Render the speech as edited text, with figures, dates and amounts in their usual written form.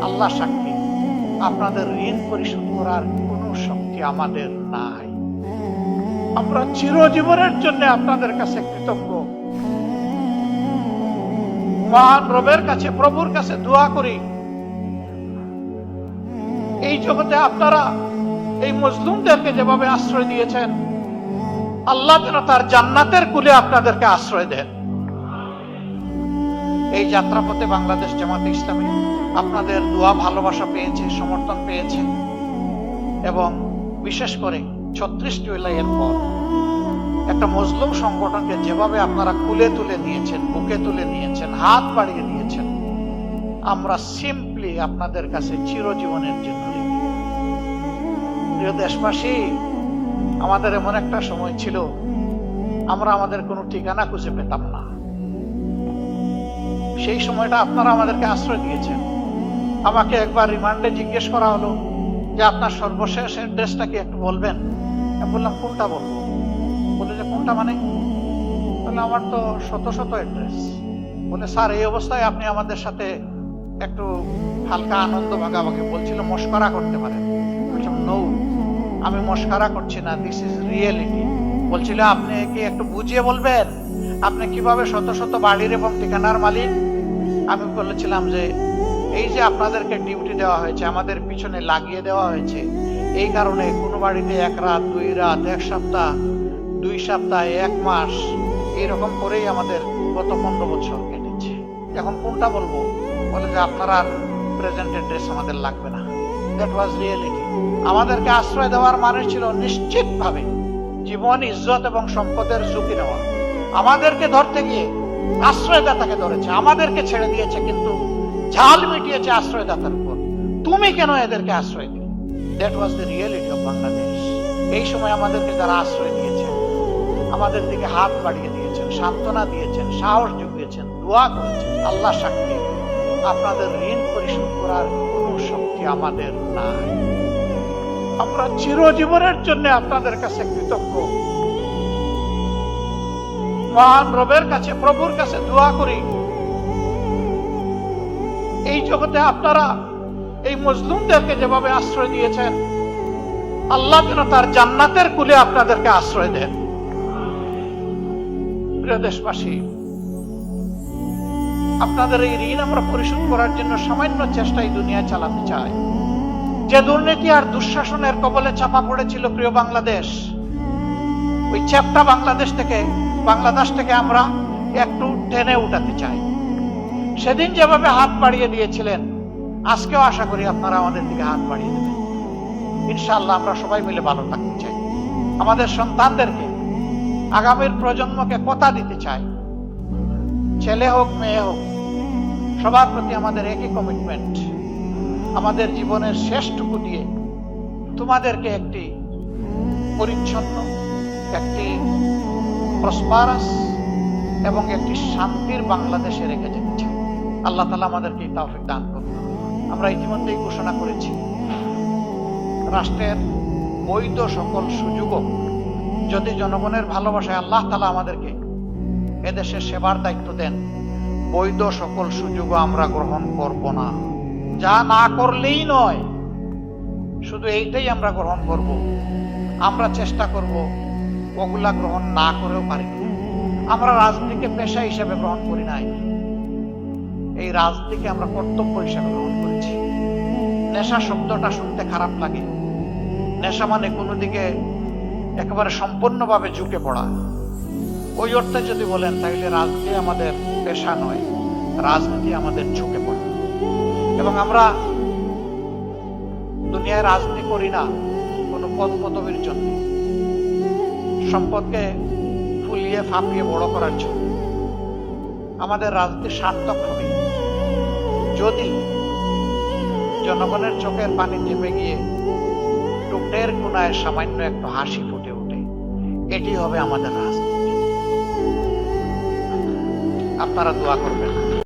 আল্লাহ সাক্ষী, আপনাদের ঋণ পরিশোধ করার কোনো শক্তি আমাদের নাই। আমরা চিরজীবনের জন্য আপনাদের কাছে কৃতজ্ঞ। মহান রবের কাছে, প্রভুর কাছে দোয়া করি, এই জগতে আপনারা এই মজলুমদেরকে যেভাবে আশ্রয় দিয়েছেন, আল্লাহ যেন তার জান্নাতের কুলে আপনাদেরকে আশ্রয় দেন। এই যাত্রাপথে বাংলাদেশ জামাতে ইসলামী আপনাদের দোয়া ভালোবাসা পেয়েছে, সমর্থন পেয়েছে, এবং বিশেষ করে 36টি উলায়ের পর একটা মজলুম সংগঠনকে যেভাবে আপনারা কুলে তুলে নিয়েছেন, বুকে তুলে নিয়েছেন, হাত বাড়িয়ে দিয়েছেন, আমরা সিম্পলি আপনাদের কাছে চিরজীবনের জন্য ঋণী। প্রিয় দেশবাসী, আমাদের এমন একটা সময় ছিল আমরা আমাদের কোনো ঠিকানা খুঁজে পেতাম না। সেই সময়টা আপনারা আমাদেরকে আশ্রয় দিয়েছেন। আমাকে একবার রিমান্ডে জিজ্ঞেস করা হলো যে আপনার সর্বশেষ অ্যাড্রেসটা কি একটু বলবেন। আমি বললাম কোনটা বলবো? বলে যে কোনটা মানে? বলে আমার তো শত শত অ্যাড্রেস। বলে স্যার, এই অবস্থায় আপনি আমাদের সাথে একটু হালকা আনন্দ ভাগাভাগি, বলছিল মস্করা করতে পারেন। বলছিলাম নো, আমি মস্করা করছি না, দিস ইজ রিয়েলিটি। বলছিল আপনি কি একটু বুঝিয়ে বলবেন আপনি কিভাবে শত শত বাড়ির এবং ঠিকানার মালিক? আমি বলেছিলাম যে এই যে আপনাদেরকে ডিউটি দেওয়া হয়েছে, আমাদের পিছনে লাগিয়ে দেওয়া হয়েছে, এই কারণে কোনো বাড়িতে 1 রাত 2 রাত 1 সপ্তাহ 2 সপ্তাহ 1 মাস এইরকম করেই আমাদের গত 15 বছর কেটেছে। এখন কোনটা বলবো? বলে যে আপনার আর প্রেজেন্ট অ্যাড্রেস আমাদের লাগবে না। That was reality. আমাদেরকে আশ্রয় দেওয়ার মানে ছিল নিশ্চিতভাবে জীবন, ইজ্জত এবং সম্পদের ঝুঁকি নেওয়া। আমাদেরকে ধরতে গিয়ে আশ্রয়দাতাকে ধরেছে, আমাদেরকে ছেড়ে দিয়েছে, কিন্তু ঝাল মিটিয়েছে আশ্রয়দাতার উপর। তুমি কেন এদেরকে আশ্রয় দিলে? That was the reality of Bangladesh. এই সময় আমাদেরকে যারা আশ্রয় দিয়েছেন, আমাদের দিকে হাত বাড়িয়ে দিয়েছেন, সান্ত্বনা দিয়েছেন, সাহস জুগিয়েছেন, দোয়া করেছেন, আল্লাহ সাক্ষী, আপনাদের ঋণ পরিশোধ করার কোনো শক্তি আমাদের নাই। আমরা চিরজীবনের জন্য আপনাদের কাছে কৃতজ্ঞ। মহান রবের কাছে, প্রভুর কাছে দোয়া করি, এই জগতে আপনারা এই মজলুমদেরকে যেভাবে আশ্রয় দিয়েছেন, আল্লাহ যেন তার জান্নাতের কুলে আপনাদেরকে আশ্রয় দেন। প্রিয় দেশবাসী, আপনাদের এই ঋণ আমরা পরিশোধ করার জন্য সামান্য চেষ্টাই দুনিয়ায় চালাতে চাই। যে দুর্নীতি আর দুঃশাসনের কবলে চাপা পড়েছিল প্রিয় বাংলাদেশ, ওই চ্যাপ্টা বাংলাদেশ থেকে আমরা একটু টেনে উঠাতে চাই। সেদিন যেভাবে হাত বাড়িয়ে দিয়েছিলেন, আজকেও আশা করি আপনারা আমাদের দিকে হাত বাড়িয়ে দেবেন। ইনশাআল্লাহ আমরা সবাই মিলে ভালো থাকতে চাই। আমাদের সন্তানদেরকে, আগামীর প্রজন্মকে কথা দিতে চাই, ছেলে হোক মেয়ে হোক, সবার প্রতি আমাদের একই কমিটমেন্ট, আমাদের জীবনের শেষটুকু দিয়ে তোমাদেরকে একটি পরিচ্ছন্ন, একটি প্রসপারাস এবং একটি শান্তির বাংলাদেশে রেখে যেতে চাই। আল্লাহ তাআলা আমাদেরকে এই তৌফিক দান করুন। আমরা ইতিমধ্যেই ঘোষণা করেছি, রাষ্ট্রের বৈধ সকল সুযোগও যদি জনগণের ভালোবাসায় আল্লাহ তাআলা আমাদেরকে এদেশের সেবার দায়িত্ব দেন, বৈধ সকল সুযোগও আমরা গ্রহণ করব না। যা না করলেই নয়, শুধু এইটাই আমরা গ্রহণ করব। আমরা চেষ্টা করব ওগুলা গ্রহণ না করেও পারি। আমরা রাজনীতিকে পেশা হিসেবে গ্রহণ করি নাই, এই রাজনীতিকে আমরা কর্তব্য হিসেবে গ্রহণ করেছি। নেশা শব্দটা শুনতে খারাপ লাগে। নেশা মানে কোনো দিকে একেবারে সম্পূর্ণভাবে ঝুঁকে পড়া। ওই অর্থে যদি বলেন, তাহলে রাজনীতি আমাদের পেশা নয়, রাজনীতি আমাদের ঝুঁকে পড়া। এবং আমরা দুনিয়ায় রাজনীতি করি না কোনো পদ পদবীর জন্য, সম্পদকে ফুলিয়ে ফাঁপিয়ে বড় করার জন্য। আমাদের রাজনীতি সার্থক হবে যদি জনগণের চোখের পানি থেমে গিয়ে টুকটের কোনায় সামান্য একটু হাসি ফুটে ওঠে। এটি হবে আমাদের রাজনীতি। আপনারা দোয়া করবেন।